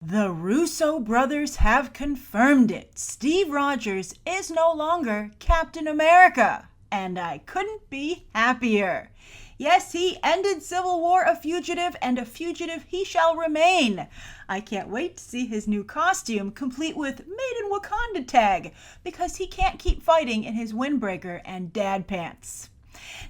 The Russo brothers have confirmed it. Steve Rogers is no longer Captain America, and I couldn't be happier. Yes, he ended Civil War a fugitive, and a fugitive he shall remain. I can't wait to see his new costume, complete with Made in Wakanda tag, because he can't keep fighting in his windbreaker and dad pants.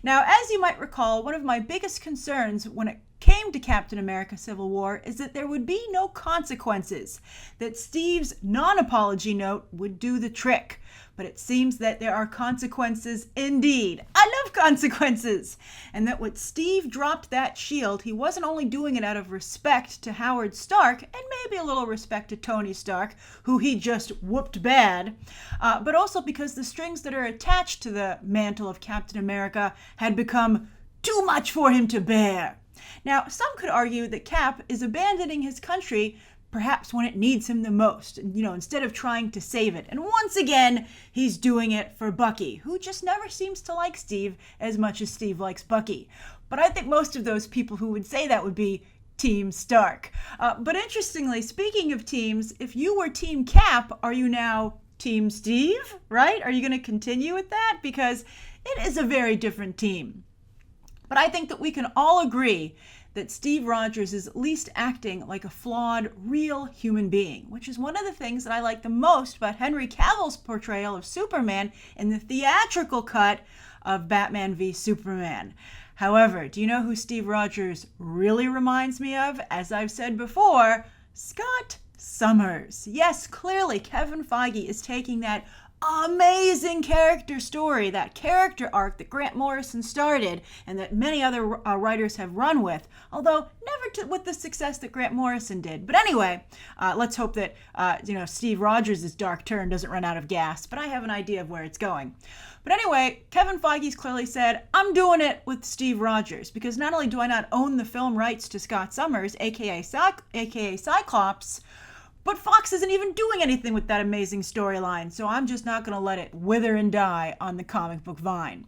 Now, as you might recall, one of my biggest concerns when it came to Captain America Civil War is that there would be no consequences, that Steve's non-apology note would do the trick. But it seems that there are consequences indeed. I love consequences! And that when Steve dropped that shield, he wasn't only doing it out of respect to Howard Stark, and maybe a little respect to Tony Stark, who he just whooped bad, but also because the strings that are attached to the mantle of Captain America had become too much for him to bear. Now, some could argue that Cap is abandoning his country perhaps when it needs him the most, instead of trying to save it. And once again, he's doing it for Bucky, who just never seems to like Steve as much as Steve likes Bucky. But I think most of those people who would say that would be Team Stark. But interestingly, speaking of teams, if you were Team Cap, are you now Team Steve, right? Are you going to continue with that? Because it is a very different team. But I think that we can all agree that Steve Rogers is at least acting like a flawed, real human being, which is one of the things that I like the most about Henry Cavill's portrayal of Superman in the theatrical cut of Batman v Superman. However, do you know who Steve Rogers really reminds me of? As I've said before, Scott Summers. Yes, clearly Kevin Feige is taking that amazing character story, that character arc that Grant Morrison started and that many other writers have run with, although never with the success that Grant Morrison did. But anyway, let's hope that Steve Rogers' dark turn doesn't run out of gas, but I have an idea of where it's going. But anyway, Kevin Feige's clearly said, I'm doing it with Steve Rogers, because not only do I not own the film rights to Scott Summers, aka Cyclops, but Fox isn't even doing anything with that amazing storyline, so I'm just not going to let it wither and die on the comic book vine.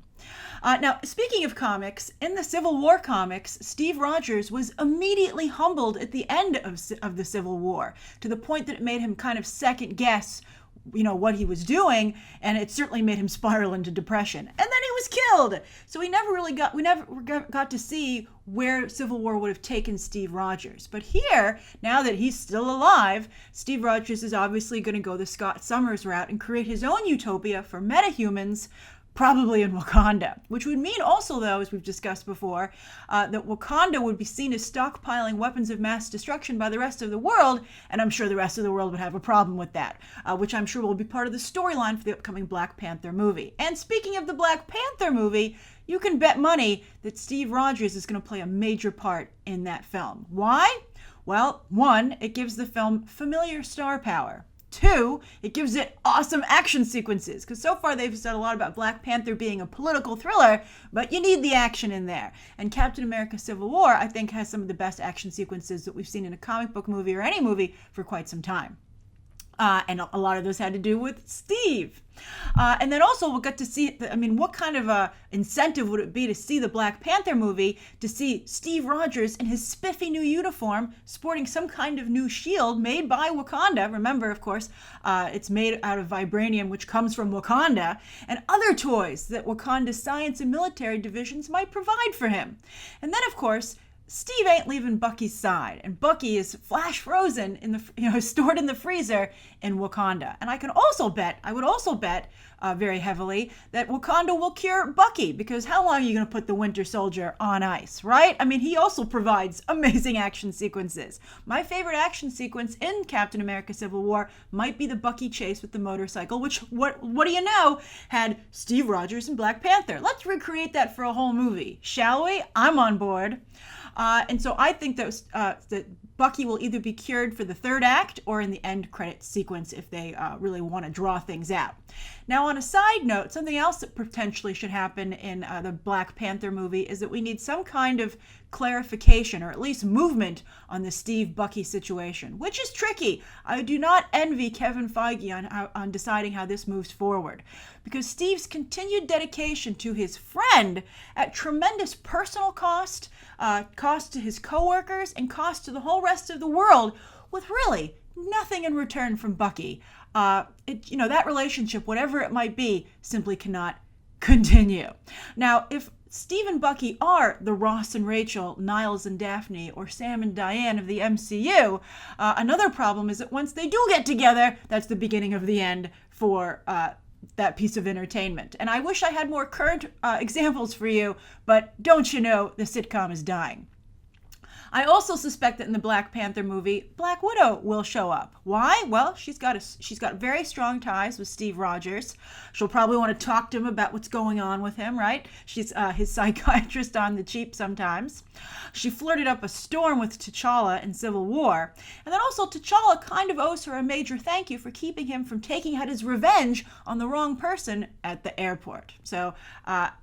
Now, speaking of comics, in the Civil War comics, Steve Rogers was immediately humbled at the end of the Civil War, to the point that it made him kind of second guess what he was doing, and it certainly made him spiral into depression. And then he was killed. So we never got to see where Civil War would have taken Steve Rogers. But here, now that he's still alive, Steve Rogers is obviously going to go the Scott Summers route and create his own utopia for metahumans, probably in Wakanda, which would mean also, though, as we've discussed before, that Wakanda would be seen as stockpiling weapons of mass destruction by the rest of the world, and I'm sure the rest of the world would have a problem with that, which I'm sure will be part of the storyline for the upcoming Black Panther movie. And speaking of the Black Panther movie, you can bet money that Steve Rogers is going to play a major part in that film. Why? Well, one, it gives the film familiar star power. Two, it gives it awesome action sequences, because so far they've said a lot about Black Panther being a political thriller, but you need the action in there. And Captain America Civil War, I think, has some of the best action sequences that we've seen in a comic book movie or any movie for quite some time. And a lot of those had to do with Steve. And then also we'll get to see, what kind of a incentive would it be to see the Black Panther movie, to see Steve Rogers in his spiffy new uniform, sporting some kind of new shield made by Wakanda. Remember, of course, it's made out of vibranium, which comes from Wakanda, and other toys that Wakanda's science and military divisions might provide for him. And then, of course, Steve ain't leaving Bucky's side, and Bucky is flash frozen stored in the freezer in Wakanda. And I would also bet very heavily that Wakanda will cure Bucky, because how long are you going to put the Winter Soldier on ice, right? He also provides amazing action sequences. My favorite action sequence in Captain America Civil War might be the Bucky chase with the motorcycle, which, what do you know, had Steve Rogers and Black Panther. Let's recreate that for a whole movie, shall we? I'm on board. And so I think that Bucky will either be cured for the third act or in the end credit sequence if they really want to draw things out. Now, on a side note, something else that potentially should happen in the Black Panther movie is that we need some kind of clarification, or at least movement, on the Steve-Bucky situation, which is tricky. I do not envy Kevin Feige on deciding how this moves forward, because Steve's continued dedication to his friend at tremendous personal cost to his coworkers, and cost to the whole rest of the world, with really nothing in return from Bucky. That relationship, whatever it might be, simply cannot continue. Now, if Steve and Bucky are the Ross and Rachel, Niles and Daphne, or Sam and Diane of the MCU, another problem is that once they do get together, that's the beginning of the end for that piece of entertainment. And I wish I had more current examples for you, but don't you know, the sitcom is dying. I also suspect that in the Black Panther movie, Black Widow will show up. Why? Well, she's got very strong ties with Steve Rogers. She'll probably want to talk to him about what's going on with him, right? She's his psychiatrist on the cheap sometimes. She flirted up a storm with T'Challa in Civil War. And then also T'Challa kind of owes her a major thank you for keeping him from taking out his revenge on the wrong person at the airport. So,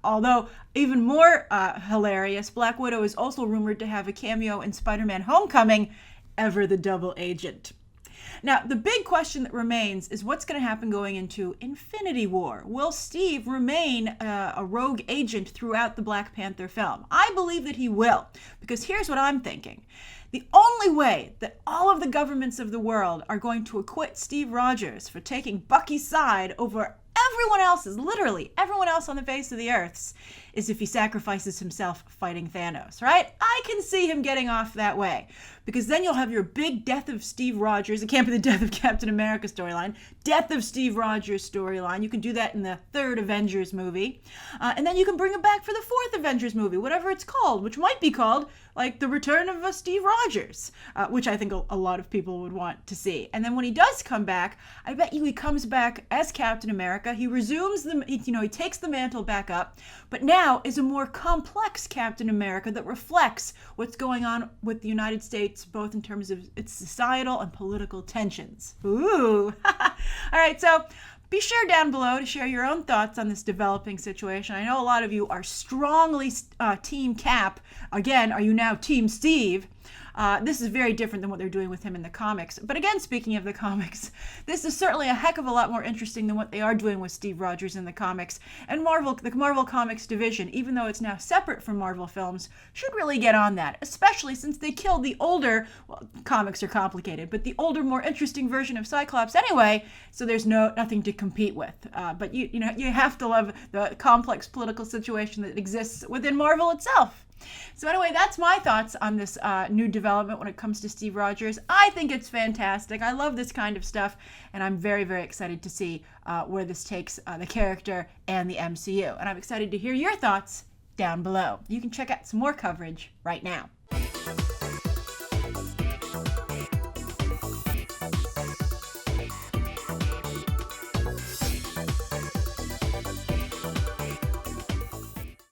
although even more hilarious, Black Widow is also rumored to have a cameo in Spider-Man Homecoming, ever the double agent. Now, the big question that remains is what's going to happen going into Infinity War? Will Steve remain a rogue agent throughout the Black Panther film? I believe that he will, because here's what I'm thinking. The only way that all of the governments of the world are going to acquit Steve Rogers for taking Bucky's side over everyone else's, literally everyone else on the face of the earth, is if he sacrifices himself fighting Thanos, right? I can see him getting off that way, because then you'll have your big death of Steve Rogers. It can't be the death of Captain America storyline. Death of Steve Rogers storyline. You can do that in the third Avengers movie. And then you can bring him back for the fourth Avengers movie, whatever it's called, which might be called like the return of Steve Rogers, which I think a lot of people would want to see. And then when he does come back, I bet you he comes back as Captain America. He resumes he takes the mantle back up, but now is a more complex Captain America that reflects what's going on with the United States, both in terms of its societal and political tensions. Ooh. All right, so be sure down below to share your own thoughts on this developing situation. I know a lot of you are strongly Team Cap. Again, are you now Team Steve? This is very different than what they're doing with him in the comics. But again, speaking of the comics, this is certainly a heck of a lot more interesting than what they are doing with Steve Rogers in the comics. And the Marvel Comics division, even though it's now separate from Marvel Films, should really get on that, especially since they killed the older, well, comics are complicated, but the older, more interesting version of Cyclops anyway, so there's nothing to compete with. But you have to love the complex political situation that exists within Marvel itself. So anyway, that's my thoughts on this new development when it comes to Steve Rogers. I think it's fantastic. I love this kind of stuff, and I'm very, very excited to see where this takes the character and the MCU. And I'm excited to hear your thoughts down below. You can check out some more coverage right now.